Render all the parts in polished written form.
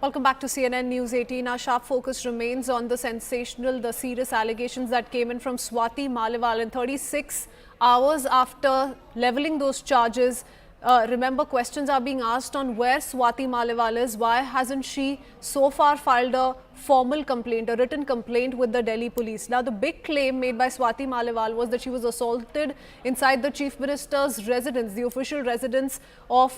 Welcome back to CNN News 18. Our sharp focus remains on the sensational, the serious allegations that came in from Swati Maliwal in 36 hours after levelling those charges. Remember, questions are being asked on where Swati Maliwal is. Why hasn't she so far filed a formal complaint, a written complaint with the Delhi police? Now, the big claim made by Swati Maliwal was that she was assaulted inside the Chief Minister's residence, the official residence of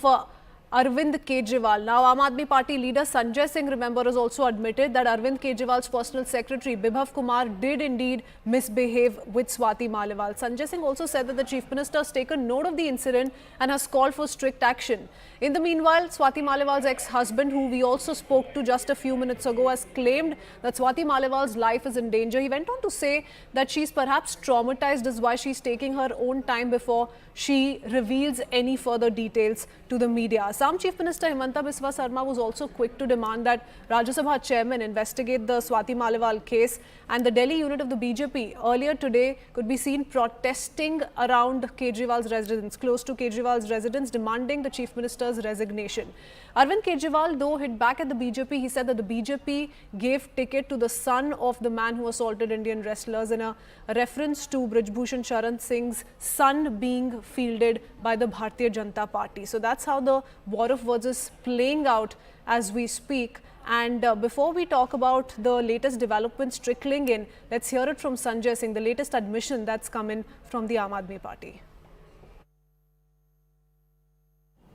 Arvind Kejriwal. Now, Aam Aadmi Party leader Sanjay Singh, remember, has also admitted that Arvind Kejriwal's personal secretary Bibhav Kumar did indeed misbehave with Swati Maliwal. Sanjay Singh also said that the Chief Minister has taken note of the incident and has called for strict action. In the meanwhile, Swati Maliwal's ex-husband, who we also spoke to just a few minutes ago, has claimed that Swati Maliwal's life is in danger. He went on to say that she's perhaps traumatized, is why she's taking her own time before she reveals any further details to the media. Assam Chief Minister Himanta Biswa Sarma was also quick to demand that Rajya Sabha chairman investigate the Swati Maliwal case, and the Delhi unit of the BJP earlier today could be seen protesting around Kejriwal's residence, close to Kejriwal's residence, demanding the Chief Minister's resignation. Arvind Kejriwal, though, hit back at the BJP. He said that the BJP gave ticket to the son of the man who assaulted Indian wrestlers, in a reference to Brij Bhushan Sharan Singh's son being fielded by the Bharatiya Janata Party. So that's how the war of words is playing out as we speak. And before we talk about the latest developments trickling in, let's hear it from Sanjay Singh, the latest admission that's come in from the Aam Aadmi Party.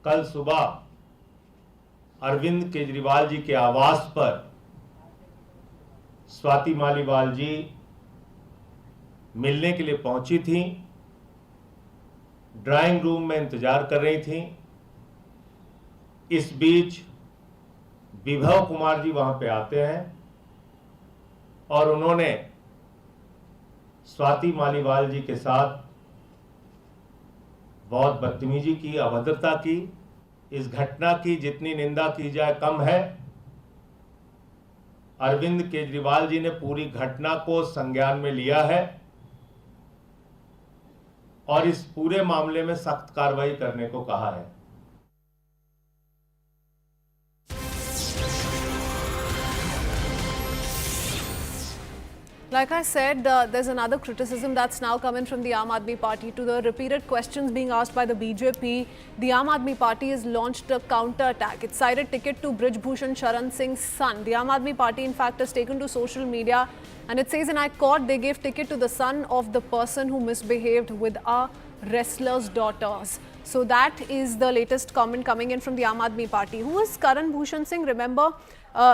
कल सुबह अरविंद केजरीवाल जी के आवास पर स्वाति मालीवाल जी मिलने के लिए पहुंची थी। ड्राइंग रूम में इंतजार कर रही थी। इस बीच विभव कुमार जी वहां पे आते हैं और उन्होंने स्वाति मालीवाल जी के साथ बहुत बदतमीजी की, अभद्रता की। इस घटना की जितनी निंदा की जाए कम है। अरविंद केजरीवाल जी ने पूरी घटना को संज्ञान में लिया है और इस पूरे मामले में सख्त कार्रवाई करने को कहा है। Like I said, there's another criticism that's now coming from the Aam Aadmi Party to the repeated questions being asked by the BJP. The Aam Aadmi Party has launched a counter-attack. It cited ticket to Brij Bhushan Sharan Singh's son. The Aam Aadmi Party, in fact, has taken to social media and it says, and I quote, they gave ticket to the son of the person who misbehaved with our wrestlers' daughters. So that is the latest comment coming in from the Aam Aadmi Party. Who is Karan Bhushan Singh? Remember,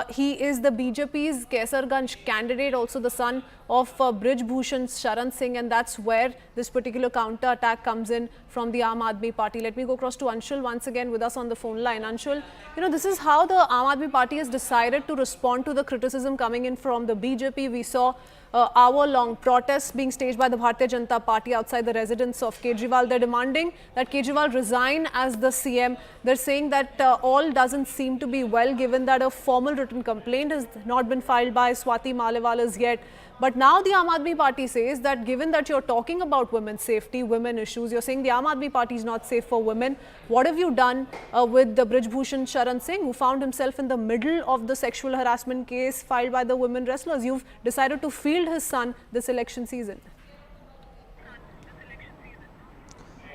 he is the BJP's Kaisarganj candidate, also the son of Brij Bhushan Sharan Singh, and that's where this particular counter-attack comes in from the Aam Aadmi Party. Let me go across to Anshul once again with us on the phone line. Anshul, you know, this is how the Aam Aadmi Party has decided to respond to the criticism coming in from the BJP. We saw hour-long protests being staged by the Bharatiya Janata Party outside the residence of Kejriwal. They're demanding that Kejriwal resign as the CM. They're saying that all doesn't seem to be well, given that a formal written complaint has not been filed by Swati Maliwal as yet. But now the Aam Aadmi Party says that given that you're talking about women's safety, women issues, you're saying the Aam Aadmi Party is not safe for women. What have you done with the Brij Bhushan Sharan Singh, who found himself in the middle of the sexual harassment case filed by the women wrestlers? You've decided to field his son this election season.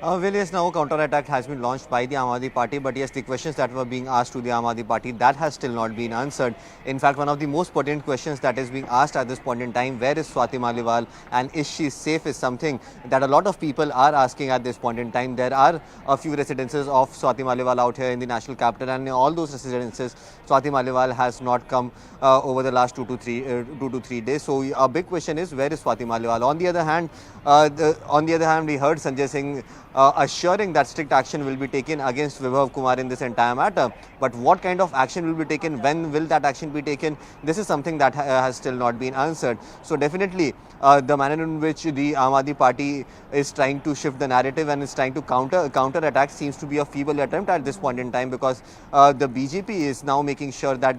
Well, yes, now a counter-attack has been launched by the Aam Aadmi Party, but yes, the questions that were being asked to the Aam Aadmi Party, that has still not been answered. In fact, one of the most pertinent questions that is being asked at this point in time, where is Swati Maliwal and is she safe, is something that a lot of people are asking at this point in time. There are a few residences of Swati Maliwal out here in the national capital, and in all those residences, Swati Maliwal has not come over the last 2 to 3 days. So a big question is, where is Swati Maliwal? On the other hand, we heard Sanjay Singh assuring that strict action will be taken against Vibhav Kumar in this entire matter. But what kind of action will be taken? When will that action be taken? This is something that has still not been answered. So definitely the manner in which the Aam Aadmi Party is trying to shift the narrative and is trying to counter attack seems to be a feeble attempt at this point in time, because the BJP is now making sure that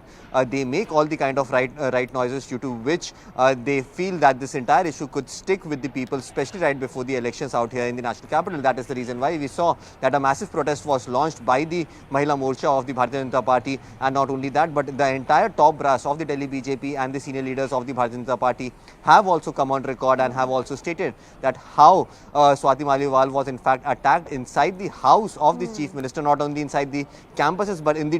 they make all the kind of right noises due to which they feel that this entire issue could stick with the people, especially right before the elections out here in the national capital. That is is the reason why we saw that a massive protest was launched by the Mahila Morcha of the Bharatiya Janata Party, and not only that, but the entire top brass of the Delhi BJP and the senior leaders of the Bharatiya Janata Party have also come on record and have also stated that how Swati Maliwal was in fact attacked inside the house of the Chief Minister, not only inside the campuses but in the